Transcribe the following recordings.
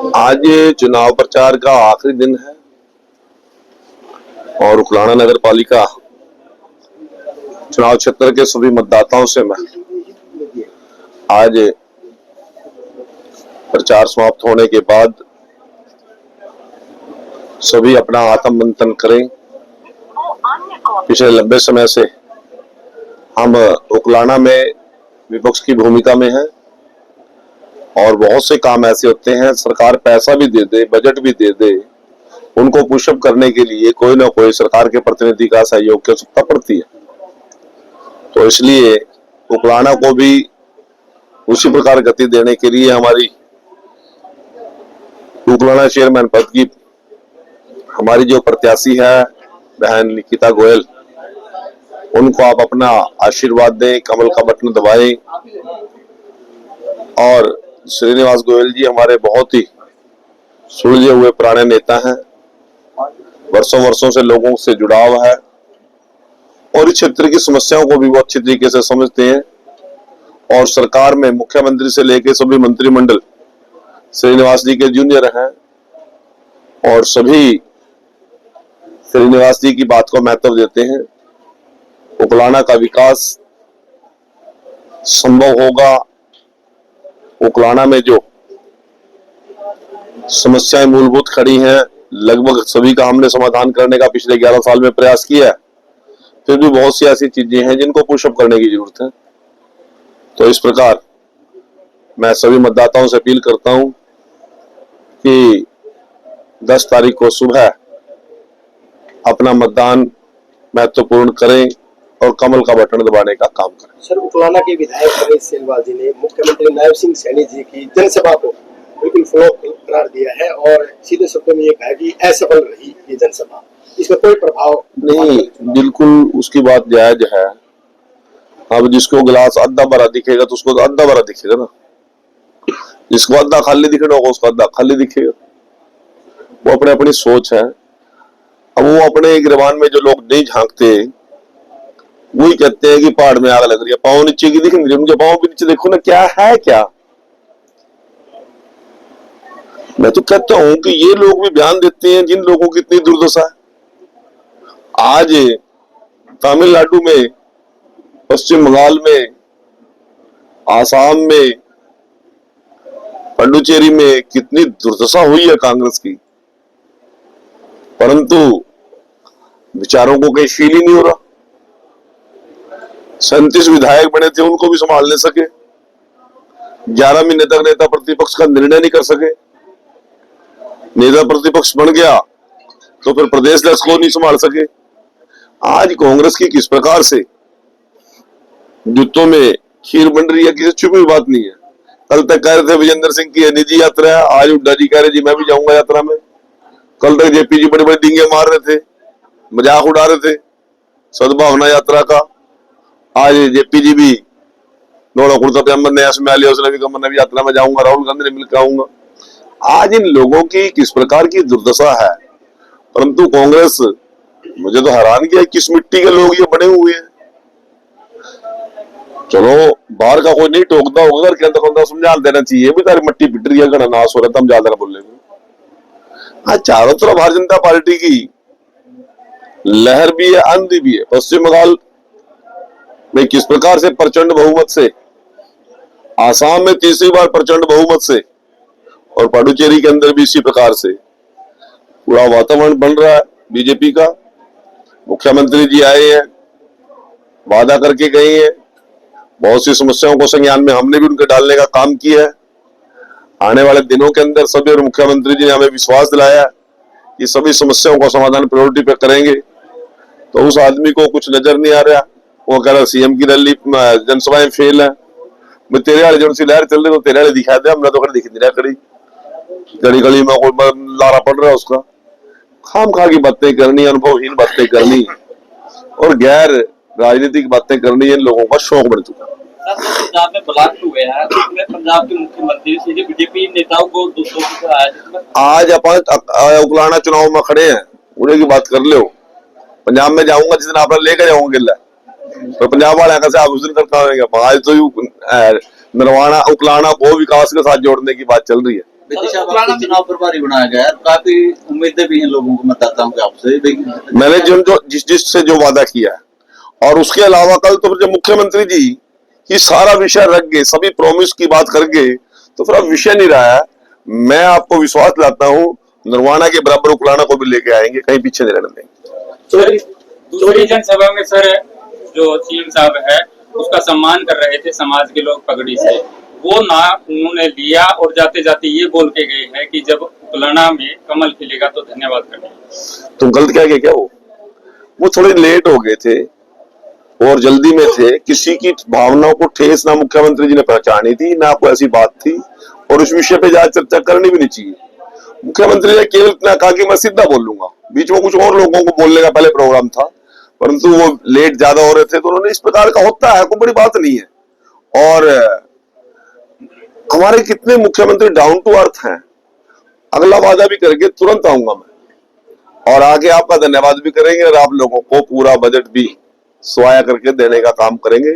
आज चुनाव प्रचार का आखिरी दिन है और उकलाना नगर पालिका चुनाव क्षेत्र के सभी मतदाताओं से मैं आज प्रचार समाप्त होने के बाद सभी अपना आत्ममंथन करें। पिछले लंबे समय से हम उकलाना में विपक्ष की भूमिका में हैं और बहुत से काम ऐसे होते हैं, सरकार पैसा भी दे दे, बजट भी दे दे, उनको पुशअप करने के लिए कोई ना कोई सरकार के प्रतिनिधि का सहयोग की आवश्यकता पड़ती है। तो इसलिए उकलाना को भी उसी प्रकार गति देने के लिए हमारी उकलाना चेयरमैन पद की हमारी जो प्रत्याशी है बहन निकिता गोयल, उनको आप अपना आशीर्वाद दें, कमल का बटन दबाएं। और श्रीनिवास गोयल जी हमारे बहुत ही सुलझे हुए पुराने नेता हैं, वर्षों वर्षों से लोगों से जुड़ाव है और इस क्षेत्र की समस्याओं को भी वो अच्छी तरीके से समझते हैं। और सरकार में मुख्यमंत्री से लेकर सभी मंत्रिमंडल श्रीनिवास जी के जूनियर हैं और सभी श्रीनिवास जी की बात को महत्व देते हैं। उकलाना का विकास संभव होगा। उकलाना में जो समस्याएं मूलभूत खड़ी हैं, लगभग सभी का हमने समाधान करने का पिछले 11 साल में प्रयास किया है। फिर भी बहुत सी ऐसी चीजें हैं जिनको पुशअप करने की जरूरत है। तो इस प्रकार मैं सभी मतदाताओं से अपील करता हूं कि 10 तारीख को सुबह अपना मतदान महत्वपूर्ण करें और कमल का बटन दबाने का काम करें। सर, उकलाना के विधायक रमेश सेलवाल जी ने मुख्यमंत्री नायब सिंह सैनी जी की जनसभा को बिल्कुल फ्लॉप करार दिया है और सीधे शब्दों में ये कहा कि असफल रही ये जनसभा, इसका कोई प्रभाव नहीं। बिल्कुल उसकी बात जायज है। अब जिसको गिलास आधा भरा दिखेगा तो उसको आधा भरा दिखेगा ना, जिसको आधा खाली दिखेगा उसको आधा खाली दिखेगा। वो अपने अपनी सोच है। अब वो अपने गिरबान में जो लोग नहीं झांकते वही कहते हैं कि पहाड़ में आग लग रही है, पाँव नीचे की दिख रही है, उनके पाँव भी नीचे देखो ना, क्या है क्या। मैं तो कहता हूं कि ये लोग भी बयान देते हैं जिन लोगों की इतनी दुर्दशा है। आज तमिलनाडु में, पश्चिम बंगाल में, आसाम में, पुडुचेरी में कितनी दुर्दशा हुई है कांग्रेस की, परंतु विचारों को कहीं फील ही नहीं हो रहा। 37 विधायक बने थे, उनको भी संभाल नहीं सके। 11 महीने तक नेता प्रतिपक्ष का निर्णय नहीं कर सके। नेता प्रतिपक्ष बन गया तो फिर प्रदेश अध्यक्ष को नहीं संभाल सके। आज कांग्रेस की किस प्रकार से जूतों में खीर बन रही है, किसी छुपी बात नहीं है। कल तक कह रहे थे विजेंद्र सिंह की निजी यात्रा है, आज हुड्डा जी कह रहे जी मैं भी जाऊंगा यात्रा में। कल तक जेपी जी बड़े बड़े डींगे मार रहे थे, मजाक उड़ा रहे थे सद्भावना यात्रा का। आज जेपी जी भी नोड़ा कुर्ता पजामा नया में लिया, उसने भी कहा मैं भी यात्रा में जाऊंगा, राहुल गांधी ने मिलकर आऊंगा। आज इन लोगों की किस प्रकार की दुर्दशा है, परंतु कांग्रेस, मुझे तो हैरान किया किस मिट्टी के लोग ये बने हुए हैं। चलो बाहर का कोई नहीं टोकता होगा, घर के अंदर बंदा समझा देना चाहिए भी तारी मट्टी पिट रही है, घना नाश हो रहा था, हम ज्यादा बोल रहे। आज चारों तरफ भारतीय जनता पार्टी की लहर भी है, आंधी भी है। पश्चिम बंगाल में किस प्रकार से प्रचंड बहुमत से, आसाम में तीसरी बार प्रचंड बहुमत से और पुडुचेरी के अंदर भी इसी प्रकार से पूरा वातावरण बन रहा है बीजेपी का। मुख्यमंत्री जी आए हैं, वादा करके गए हैं, बहुत सी समस्याओं को संज्ञान में हमने भी उनके डालने का काम किया है। आने वाले दिनों के अंदर सभी और मुख्यमंत्री जी ने हमें विश्वास दिलाया कि सभी समस्याओं का समाधान प्रायोरिटी पे करेंगे। तो उस आदमी को कुछ नजर नहीं आ रहा, वो कह रहा सीएम की रैली जनसभाएं फेल है। मैं तेरे वाले जो सी लहर चल रही तो तेरे वाले दिखा दे, हमने तो दिख नहीं रहा। कड़ी गली में कोई लारा पड़ रहा है उसका। खाम खा की बातें करनी, अनुभवहीन बातें करनी और गैर राजनीतिक बातें करनी इन लोगों का शौक बढ़ चुका है। पंजाब में ब्लास्ट हुए हैं, उसमें पंजाब के मुख्यमंत्री से बीजेपी नेताओं को आज अपन उकलाना चुनाव में खड़े हैं, उन्हें की बात कर लो। पंजाब में जाऊंगा जिस दिन आप लेकर जाऊंगा गिल्ला, तो पंजाब वाले कैसे आप उस दिन करता होगा। आज तो नरवाना उकलाना को विकास के साथ जोड़ने की बात चल रही है। विदिशा को चुनाव प्रभारी बनाया गया है, काफी उम्मीदें भी हैं लोगों को, मतदाताओं के आपसे। मैंने जिससे जो वादा किया है, और उसके अलावा कल तो जब मुख्यमंत्री जी ये सारा विषय रख गए, सभी प्रॉमिस की बात कर गए, तो फिर अब विषय नहीं रहा है। मैं आपको विश्वास दिलाता हूँ, निर्वाणा के बराबर उकलाना को भी लेके आएंगे, कहीं पीछे नहीं रहने देंगे। दूसरी जनसभा में सर जो सीएम साहब है उसका सम्मान कर रहे थे समाज के लोग पगड़ी से, वो ना उन्होंने लिया और जाते जाते ये बोल के गए हैं कि जब उकलाना में कमल खिलेगा तो धन्यवाद करेंगे। तुम गलत क्या क्या वो थोड़े लेट हो गए थे और जल्दी में थे, किसी की भावनाओं को ठेस ना मुख्यमंत्री जी ने पहचानी थी, ना कोई ऐसी बात थी, और उस विषय पे ज्यादा चर्चा करनी भी नहीं चाहिए। मुख्यमंत्री ने केवल इतना कहा कि मैं सीधा बोल लूंगा, बीच में कुछ और लोगों को बोलने का पहले प्रोग्राम था, परंतु वो लेट ज्यादा हो रहे थे, तो उन्होंने इस प्रकार का होता है, कोई बड़ी बात नहीं है। और हमारे कितने मुख्यमंत्री डाउन टू अर्थ हैं, अगला वादा भी करके तुरंत आऊंगा मैं, और आगे आपका धन्यवाद भी करेंगे, और आप लोगों को पूरा बजट भी स्वाया करके देने का काम करेंगे।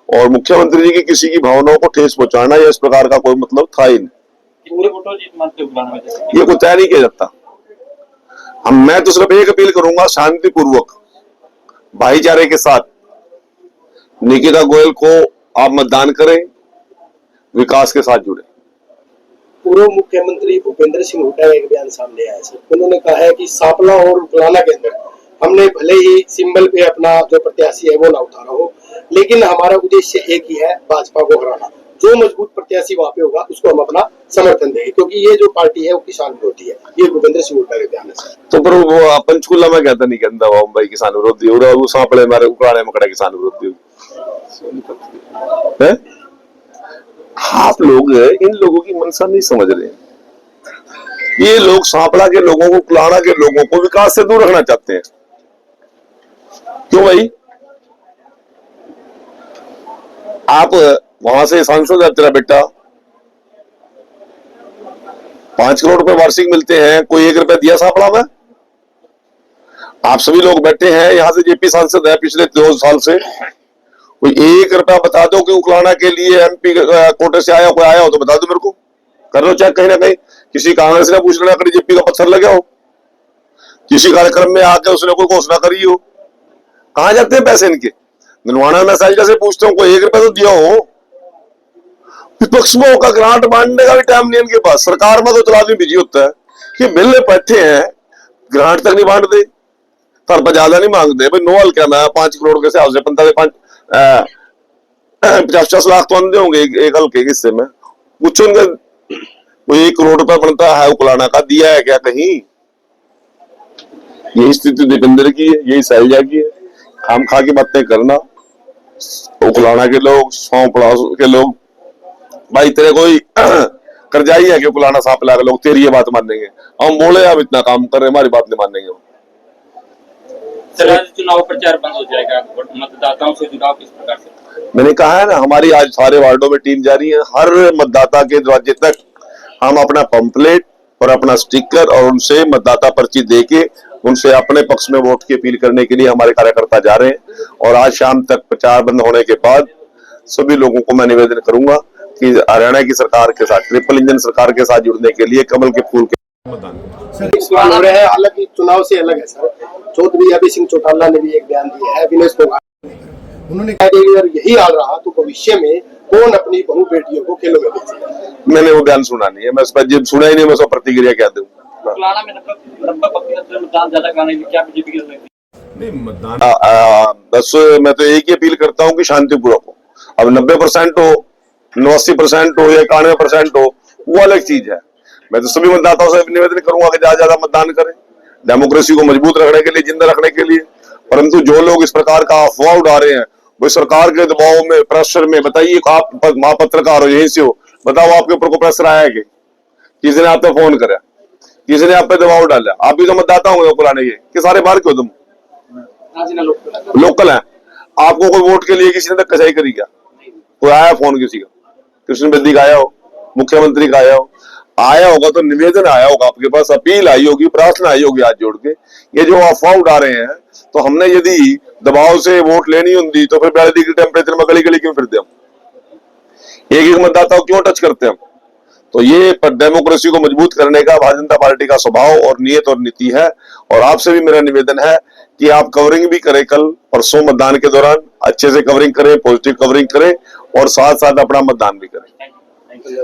और मुख्यमंत्री जी की किसी की भावनाओं को ठेस पहुंचाना या इस प्रकार का कोई मतलब था ही नहीं। ये कोई तय नहीं किया जाता। मैं तो सिर्फ एक अपील करूंगा, शांतिपूर्वक भाईचारे के साथ निकिता गोयल को आप मतदान करें, विकास के साथ जुड़े। पूर्व मुख्यमंत्री भूपेंद्र सिंह हुड्डा एक बयान सामने आया सर, उन्होंने कहा है कि सांपला और उकलाना के अंदर हमने भले ही सिंबल पे अपना जो प्रत्याशी है वो ना उतारा हो, लेकिन हमारा उद्देश्य एक ही है, भाजपा को हराना। जो मजबूत प्रत्याशी वहां पे होगा उसको हम अपना समर्थन देंगे, क्योंकि ये जो पार्टी है वो किसान विरोधी है। ये भूपेंद्र सिंह हुड्डा के बयान है सर। तो पर वो पंचकूला में कहता नहीं कहता भाई किसान विरोधी, और वो सांपड़े मारे उकलाने में खड़ा किसान विरोधी है। आप लोग इन लोगों की मनसा नहीं समझ रहे। ये लोग सांपड़ा के लोगों को, उकलाना के लोगों को विकास से दूर रखना चाहते हैं। क्यों भाई? आप वहां से सांसद है, तेरा बेटा 5 करोड़ रुपए वार्षिक मिलते हैं, कोई 1 रुपया दिया सांपड़ा में? आप सभी लोग बैठे हैं यहाँ से, जेपी सांसद है पिछले 2 साल से, कोई 1 रुपया बता दो कि उकलाना के लिए एमपी कोटे से आया, कोई आया हो तो बता दो मेरे को, कर लो चेक। कहीं ना कहीं किसी कांग्रेस ने पूछ लेना, कहीं जेपी का पत्थर लगा हो, किसी कार्यक्रम में आके उसने कोई घोषणा करी हो। कहां जाते हैं पैसे इनके? निर्वाणा में साइजा से पूछते हो, कोई 1 रुपया तो दिया हो। विपक्ष में होकर ग्रांट बांटने का भी टाइम नहीं इनके पास, सरकार में तो चला आदमी बिजी होता है कि बिल में बैठे हैं, ग्रांट तक नहीं बांट दे, पर ज्यादा नहीं मांगते भाई। नोवल क्या, मैं 5 करोड़ के हिसाब से 50 लाख तो आंदे होंगे एक हल्के हिस्से में। पूछो उनका, कोई 1 करोड़ रुपया बनता है उकलाना का, दिया है क्या कहीं? यही स्थिति दीपेंद्र की है, यही शैलजा की है। खाम खा की बातें करना, उकलाना के लोग, सौंपड़ा के लोग, भाई तेरे कोई करजाई है कि उकलाना सांपला के लोग तेरी ये बात मानेंगे? हम बोले अब इतना काम कर रहे, हमारी बात नहीं मानेंगे। सर आज चुनाव प्रचार बंद हो जाएगा, मतदाताओं से जुड़ाव किस प्रकार से? मैंने कहा है ना, हमारी आज सारे वार्डों में टीम जारी है, हर मतदाता के दरवाजे तक हम अपना पंपलेट और अपना स्टिकर और उनसे मतदाता पर्ची देके उनसे अपने पक्ष में वोट की अपील करने के लिए हमारे कार्यकर्ता जा रहे हैं। और आज शाम तक प्रचार बंद होने के बाद सभी लोगों को मैं निवेदन करूंगा कि हरियाणा की सरकार के साथ, ट्रिपल इंजन सरकार के साथ जुड़ने के लिए कमल के फूल के सर सवाल हो रहे हैं, हालांकि चुनाव से अलग है सर। चौधरी अभय सिंह चौटाला ने भी एक बयान दिया है, विनेश फोगाट, उन्होंने कहा कि अगर यही हाल रहा तो भविष्य में कौन अपनी बहू बेटियों को खेलों में भेजेगा। मैंने वो बयान सुना नहीं है, मैं उस पर जब सुना ही नहीं, मैं उसका प्रतिक्रिया क्या दूं। उकलाना में 90% मतदान ज्यादा कराने के लिए क्या बीजेपी की जरूरत है? नहीं मतदान बस मैं तो एक ही अपील करता हूँ कि शांतिपूर्वक हो। अब 90% हो, 89% हो या 91% हो, वो अलग चीज है। मैं तो सभी मतदाताओं से निवेदन करूंगा कि ज्यादा मतदान करें, डेमोक्रेसी को मजबूत रखने के लिए, जिंदा रखने के लिए। परंतु जो लोग इस प्रकार का अफवाह उड़ा रहे हैं, वो सरकार के दबाव में, प्रेशर में, बताइए आप पत्रकार हो, यहीं से हो, बताओ आपके ऊपर को प्रेशर आया है कि किसी ने आप पे फोन करा, किसी ने आप पे दबाव डाला? आप भी तो मतदाता होंगे पुराने के सारे बाहर क्यों? तुम लोकल है, आपको कोई वोट के लिए किसी ने धक्काशाही करी क्या? कोई आया फोन किसी का? कृष्ण बेदी का आया हो, मुख्यमंत्री का आया होगा तो निवेदन आया होगा आपके पास, अपील आई होगी, प्रार्थना आई होगी हाथ जोड़ के। ये जो अफवाह उड़ा रहे हैं, तो हमने यदि दबाव से वोट लेनी होती तो फिर 42 डिग्री टेम्परेचर में गली गली क्यों फिरते हम? एक एक मतदाता को क्यों टच करते हम? तो ये डेमोक्रेसी को मजबूत करने का भारतीय जनता पार्टी का स्वभाव और नियत और नीति है। और आपसे भी मेरा निवेदन है कि आप कवरिंग भी करें, कल परसों मतदान के दौरान अच्छे से कवरिंग करें, पॉजिटिव कवरिंग करें और साथ साथ अपना मतदान भी करें।